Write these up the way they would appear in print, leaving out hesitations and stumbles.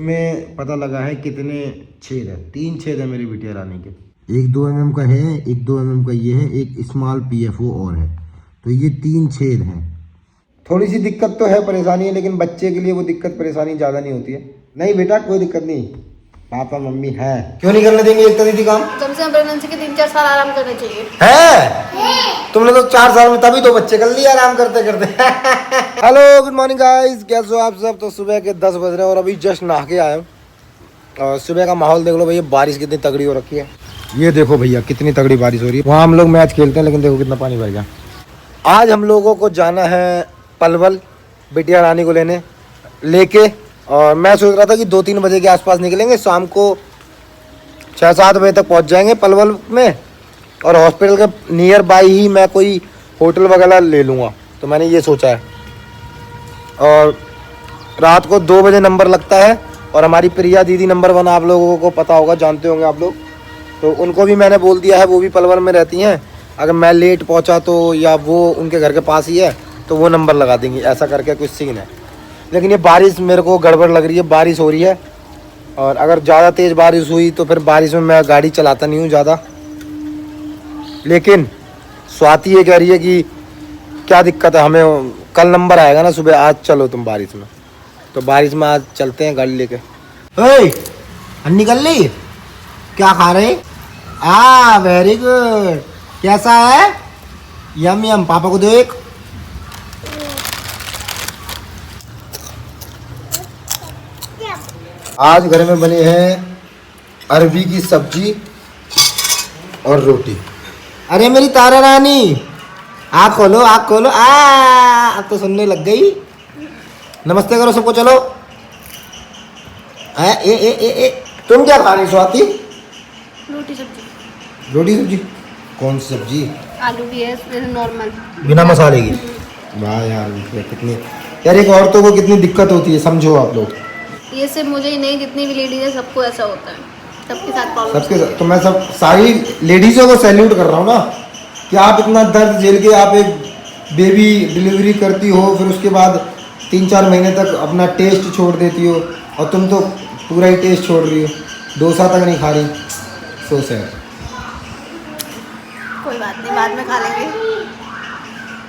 में पता लगा है कितने छेद है। 3 छेद है मेरी बिटिया रानी के। एक 2 mm का है, एक 2 mm का ये है, एक स्मॉल PFO और है, तो ये 3 छेद हैं। थोड़ी सी दिक्कत तो है, परेशानी है, लेकिन बच्चे के लिए वो दिक्कत परेशानी ज़्यादा नहीं होती है। नहीं बेटा कोई दिक्कत नहीं, पापा मम्मी है। क्यों नहीं करने देंगे एकता दीदी काम? कम से कम प्रेगनेंसी के 3-4 साल आराम करना चाहिए। है तुमने तो 4 साल में तभी तो बच्चे कर लिए आराम करते करते। हेलो गुड मॉर्निंग गाइस, कैसे हो आप सब? तो सुबह के 10 बज रहे हैं और अभी जस्ट नहा के आया हूँ। और सुबह का माहौल देख लो भैया, बारिश कितनी तगड़ी हो रखी है। ये देखो भैया कितनी तगड़ी बारिश हो रही है। वहाँ हम लोग मैच खेलते हैं, लेकिन देखो कितना पानी भर गया। आज हम लोगों को जाना है पलवल बिटिया रानी को लेके। और मैं सोच रहा था कि 2-3 बजे के आसपास निकलेंगे, शाम को 6-7 बजे तक पहुंच जाएंगे पलवल में। और हॉस्पिटल के नियर बाय ही मैं कोई होटल वगैरह ले लूँगा, तो मैंने ये सोचा है। और रात को 2 बजे नंबर लगता है। और हमारी प्रिया दीदी नंबर 1 आप लोगों को पता होगा, जानते होंगे आप लोग, तो उनको भी मैंने बोल दिया है, वो भी पलवल में रहती हैं। अगर मैं लेट पहुंचा तो, या वो उनके घर के पास ही है, तो वो नंबर लगा देंगी। ऐसा करके कुछ सीन है। लेकिन ये बारिश मेरे को गड़बड़ लग रही है, बारिश हो रही है। और अगर ज़्यादा तेज़ बारिश हुई तो फिर बारिश में मैं गाड़ी चलाता नहीं हूँ ज़्यादा। लेकिन स्वाति ये कह रही है कि क्या दिक्कत है, हमें कल नंबर आएगा ना सुबह, आज चलो तुम बारिश में। तो बारिश में आज चलते हैं गाड़ी लेके। निकल ली? क्या खा रहे? Very good. कैसा है? यम यम। पापा को दो एक। आज घर में बने हैं अरबी की सब्जी और रोटी। अरे मेरी तारा रानी, आँख खोलो, आँख खोलो। अब तो सुनने लग गई। नमस्ते करो सबको, चलो। ए तुम क्या खा रही स्वाति? रोटी सब्जी। रोटी सब्जी? कौन सी सब्जी? आलू भी है नॉर्मल, बिना मसाले की। वाह यार, कितनी यार, एक औरतों को कितनी दिक्कत होती है, समझो आप लोग। ये सिर्फ मुझे ही नहीं, जितनी भी लेडीज है सबको ऐसा होता है, सबके साथ प्रॉब्लम। सबके साथ। तो मैं सब सारी लेडीज़ों को सैल्यूट कर रहा हूँ ना, कि आप इतना दर्द झेल के आप एक बेबी डिलीवरी करती हो, फिर उसके बाद 3-4 महीने तक अपना टेस्ट छोड़ देती हो। और तुम तो पूरा ही टेस्ट छोड़ रही हो, डोसा तक नहीं खा रही। So sad. कोई बात नहीं, बाद में खा लेंगे।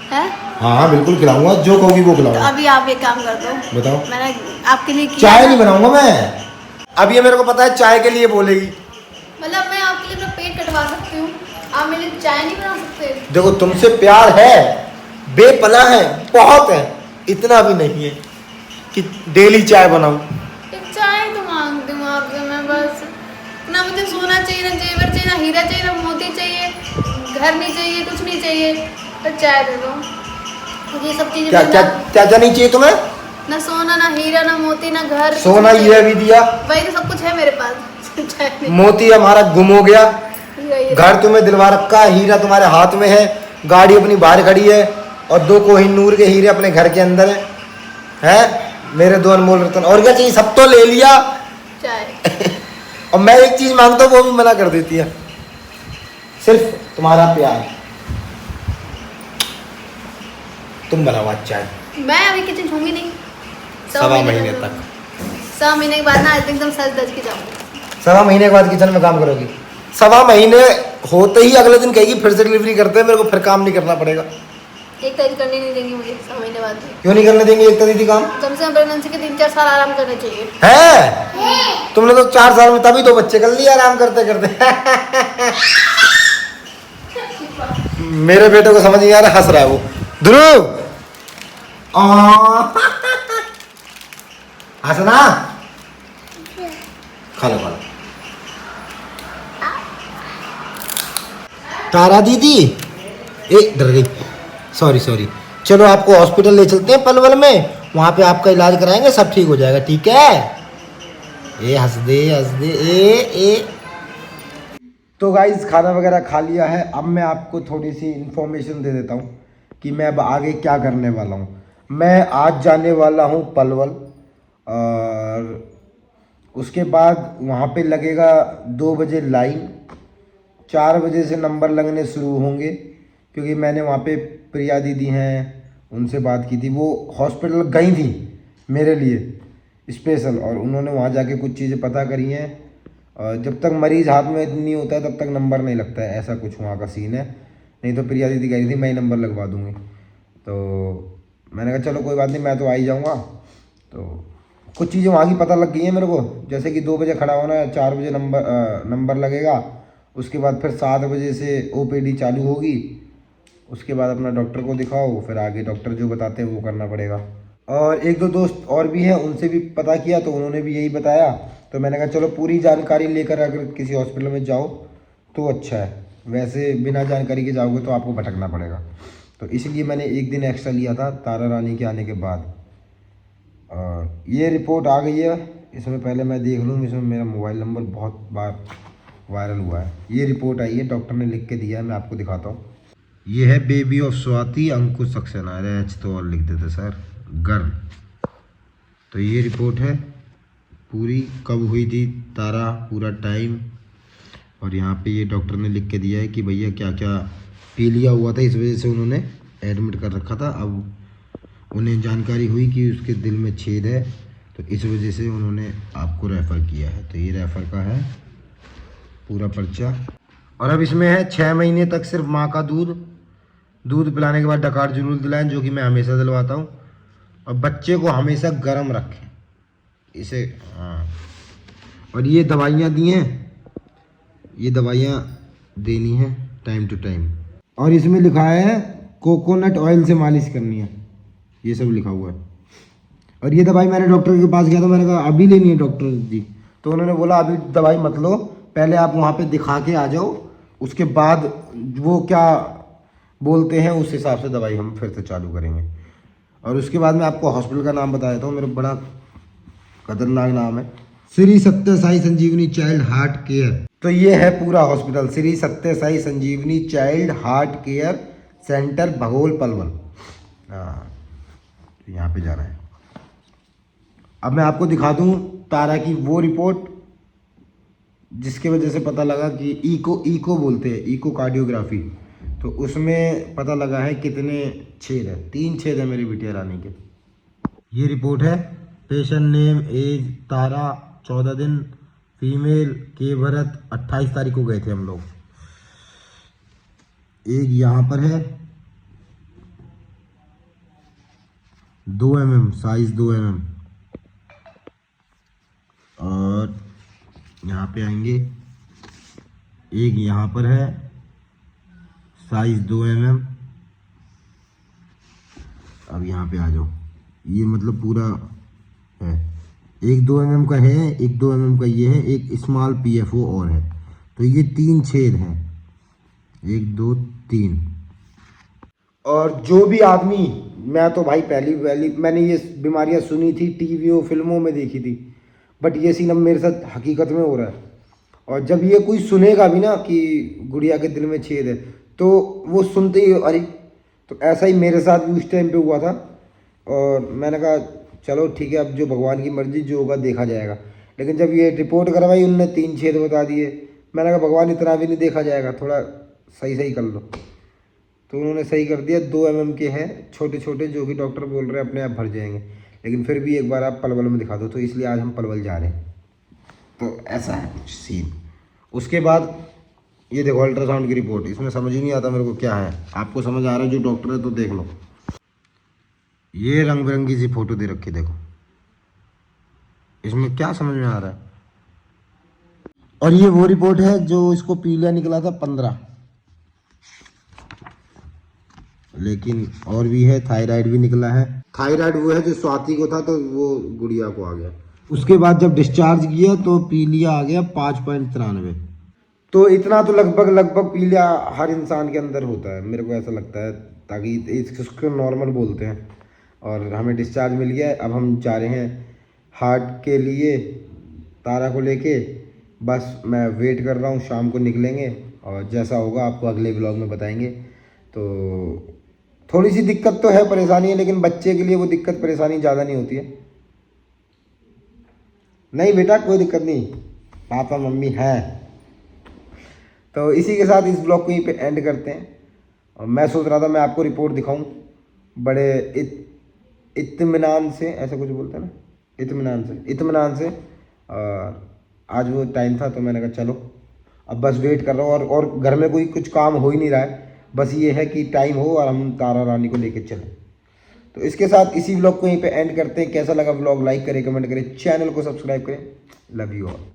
हैं? हाँ बिल्कुल खिलाऊंगा, जो कहोगी वो तो खिलाऊंगा। अभी आप एक काम कर दो। बताओ। मैंने आपके लिए किया चाय ना। नहीं बनाऊंगा मैं। अब ये मेरे को पता है चाय के लिए बोलेगी। मतलब मैं आपके लिए अपना पेट कटवा सकती हूँ, आप मेरे लिए चाय नहीं बना सकते? देखो तुमसे प्यार है, बेपनाह है, बहुत है, इतना भी नहीं है कि डेली चाय बनाऊं। एक चाय तो मांगती हूँ आपसे मैं, बस ना मुझे सोना चाहिए, ना जेवर चाहिए, ना हीरा चाहिए, ना मोती चाहिए, घर नहीं चाहिए, कुछ नहीं चाहिए, बस चाय दे दो मुझे। ये सब चीजें क्या क्या क्या क्या नहीं चाहिए तुम्हें? ना सोना, ना हीरा, ना मोती, ना घर। सोना ये भी दिया, वही तो सब कुछ है मेरे पास। चाय नहीं। मोती हमारा गुम हो गया, ये घर तुम्हें दिलवा रखा, हीरा तुम्हारे हाथ में है, गाड़ी अपनी बाहर खड़ी है, और 2 कोहिनूर के हीरे अपने घर के अंदर है मेरे 2 अनमोल रतन। और क्या चाहिए? सब तो ले लिया। चाय। और मैं एक चीज मांगता हूँ, वो भी मना कर देती है, सिर्फ तुम्हारा प्यार। तुम बनाओ आज चाय। मैं अभी किचन छूंगी नहीं, 1.25 महीने तक। 1.25 महीने के बाद ना एकदम सज धज के जाऊंगी। 1.25 महीने के बाद किचन में काम करोगी? 1.25 महीने होते ही अगले दिन कहेगी फिर से डिलीवरी करते हैं, मेरे को फिर काम नहीं करना पड़ेगा। एक तारीख करने नहीं देंगी मुझे 100 महीने बाद भी। क्यों नहीं करने देंगे एकता दीदी काम? कम से कम प्रेगनेंसी के 3-4 साल आराम करना चाहिए। है तुमने तो 4 साल में तभी तो बच्चे कर लिए आराम करते करते। मेरे बेटे को समझ नहीं आ रहा, हंस रहा है वो। ध्रुव हंसना, खा लो खा लो। तारा दीदी डर गई, सॉरी। चलो आपको हॉस्पिटल ले चलते हैं पलवल में, वहाँ पे आपका इलाज कराएंगे, सब ठीक हो जाएगा, ठीक है? हंस दे। ए तो गाइस खाना वगैरह खा लिया है। अब मैं आपको थोड़ी सी इन्फॉर्मेशन दे देता हूँ कि मैं अब आगे क्या करने वाला हूँ। मैं आज जाने वाला हूँ पलवल, और उसके बाद वहाँ पे लगेगा 2 बजे लाइन, 4 बजे से नंबर लगने शुरू होंगे, क्योंकि मैंने वहाँ पे प्रिया दीदी हैं उनसे बात की थी, वो हॉस्पिटल गई थी मेरे लिए स्पेशल, और उन्होंने वहाँ जाके कुछ चीज़ें पता करी हैं। और जब तक मरीज़ हाथ में नहीं होता है तब तक नंबर नहीं लगता है, ऐसा कुछ वहाँ का सीन है। नहीं तो प्रिया दीदी कह रही थी मैं ही नंबर लगवा दूँगी, तो मैंने कहा चलो कोई बात नहीं, मैं तो आ ही जाऊँगा। तो कुछ चीज़ें वहाँ की पता लग गई हैं मेरे को, जैसे कि 2 बजे खड़ा होना है, 4 बजे नंबर लगेगा, उसके बाद फिर 7 बजे से OPD चालू होगी, उसके बाद अपना डॉक्टर को दिखाओ, फिर आगे डॉक्टर जो बताते हैं वो करना पड़ेगा। और 1-2 दोस्त और भी हैं, उनसे भी पता किया तो उन्होंने भी यही बताया, तो मैंने कहा चलो पूरी जानकारी लेकर अगर किसी हॉस्पिटल में जाओ तो अच्छा है, वैसे बिना जानकारी के जाओगे तो आपको भटकना पड़ेगा। तो इसलिए मैंने 1 दिन एक्स्ट्रा लिया था तारा रानी के आने के बाद। और ये रिपोर्ट आ गई है, इसमें पहले मैं देख लूँ, इसमें मेरा मोबाइल नंबर बहुत बार वायरल हुआ है। ये रिपोर्ट आई है, डॉक्टर ने लिख के दिया है, मैं आपको दिखाता हूँ। ये है बेबी ऑफ स्वाति अंकुश सक्सेना, अरे एच तो और लिख देते सर, गर्ल। तो ये रिपोर्ट है पूरी, कब हुई थी तारा, पूरा टाइम, और यहाँ पे ये डॉक्टर ने लिख के दिया है कि भैया क्या क्या पीलिया हुआ था, इस वजह से उन्होंने एडमिट कर रखा था। अब उन्हें जानकारी हुई कि उसके दिल में छेद है, तो इस वजह से उन्होंने आपको रेफ़र किया है। तो ये रेफ़र का है पूरा पर्चा। और अब इसमें है 6 महीने तक सिर्फ माँ का दूध पिलाने के बाद डकार जरूर दिलाएं, जो कि मैं हमेशा दिलवाता हूँ। और बच्चे को हमेशा गर्म रखें इसे, हाँ। और ये दवाइयाँ दी हैं, ये दवाइयाँ देनी है टाइम टू टाइम। और इसमें लिखा है कोकोनट ऑयल से मालिश करनी है, ये सब लिखा हुआ है। और ये दवाई मैंने डॉक्टर के पास गया था, मैंने कहा अभी लेनी है डॉक्टर जी, तो उन्होंने बोला अभी दवाई मत लो, पहले आप वहाँ पे दिखा के आ जाओ, उसके बाद वो क्या बोलते हैं उस हिसाब से दवाई हम फिर से चालू करेंगे। और उसके बाद मैं आपको हॉस्पिटल का नाम बता देता हूँ, मेरा बड़ा खतरनाक नाम है, Shri Satya Sai Sanjeevani child heart care. तो ये है पूरा hospital, Shri Satya Sai Sanjeevani child heart care centre, Bhagol Palwal. हाँ, यहाँ पे जाना है। अब मैं आपको दिखा दूँ तारा की वो रिपोर्ट जिसके वजह से पता लगा कि ईको बोलते हैं, ईको कार्डियोग्राफी, तो उसमें पता लगा है कितने छेद है, 3 छेद है मेरी बिटिया रानी के। ये रिपोर्ट है, पेशेंट नेम एज तारा, 14 दिन, फीमेल, के भरत, 28 तारीख को गए थे हम लोग। एक यहाँ पर है 2 mm साइज, 2 mm। और यहाँ पे आएंगे, एक यहाँ पर है साइज 2 mm। अब यहाँ पे आ जाओ, ये मतलब पूरा है, एक 2 mm का है, एक 2 mm का ये है, एक स्मॉल PFO और है, तो ये 3 छेद हैं, 1 2 3। और जो भी आदमी, मैं तो भाई पहली मैंने ये बीमारियां सुनी थी, टीवी फिल्मों में देखी थी, बट ये सीन अब मेरे साथ हकीकत में हो रहा है। और जब ये कोई सुनेगा भी ना कि गुड़िया के दिल में छेद है, तो वो सुनते ही अरे, तो ऐसा ही मेरे साथ भी उस टाइम पे हुआ था। और मैंने कहा चलो ठीक है, अब जो भगवान की मर्जी जो होगा देखा जाएगा। लेकिन जब ये रिपोर्ट करवाई उनने 3 छेद बता दिए, मैंने कहा भगवान इतना भी नहीं देखा जाएगा, थोड़ा सही कर लो। तो उन्होंने सही कर दिया, 2 mm के हैं छोटे छोटे, जो कि डॉक्टर बोल रहे हैं अपने आप भर जाएंगे, लेकिन फिर भी एक बार आप पलवल में दिखा दो, तो इसलिए आज हम पलवल जा रहे हैं। तो ऐसा है कुछ सीन। उसके बाद ये देखो अल्ट्रासाउंड की रिपोर्ट, इसमें समझ ही नहीं आता मेरे को क्या है, आपको समझ आ रहा है जो डॉक्टर है तो देख लो। ये रंग बिरंगी सी फोटो दे रखी, देखो इसमें क्या समझ में आ रहा है। और ये वो रिपोर्ट है जो इसको पीलिया निकला था 15, लेकिन और भी है, थायराइड भी निकला है। थायराइड वो है जो स्वाति को था, तो वो गुड़िया को आ गया। उसके बाद जब डिस्चार्ज किया तो पीलिया आ गया 5.93। तो इतना तो लगभग पीलिया हर इंसान के अंदर होता है, मेरे को ऐसा लगता है, ताकि इसको नॉर्मल बोलते हैं। और हमें डिस्चार्ज मिल गया है, अब हम जा रहे हैं हार्ट के लिए तारा को लेके। बस मैं वेट कर रहा हूँ, शाम को निकलेंगे और जैसा होगा आपको अगले व्लॉग में बताएंगे। तो थोड़ी सी दिक्कत तो है, परेशानी है, लेकिन बच्चे के लिए वो दिक्कत परेशानी ज़्यादा नहीं होती है। नहीं बेटा कोई दिक्कत नहीं, पापा मम्मी है। तो इसी के साथ इस ब्लॉग को यहीं पे एंड करते हैं। और मैं सोच रहा था मैं आपको रिपोर्ट दिखाऊं बड़े इत्मीनान से, ऐसा कुछ बोलते हैं ना, इत्मीनान से। आज वो टाइम था तो मैंने कहा चलो अब बस वेट कर रहा हूँ, और घर में कोई कुछ काम हो ही नहीं रहा है, बस ये है कि टाइम हो और हम तारा रानी को लेके चलें। तो इसके साथ इसी व्लॉग को यहीं पे एंड करते हैं। कैसा लगा व्लॉग लाइक करें, कमेंट करें, चैनल को सब्सक्राइब करें। Love you all.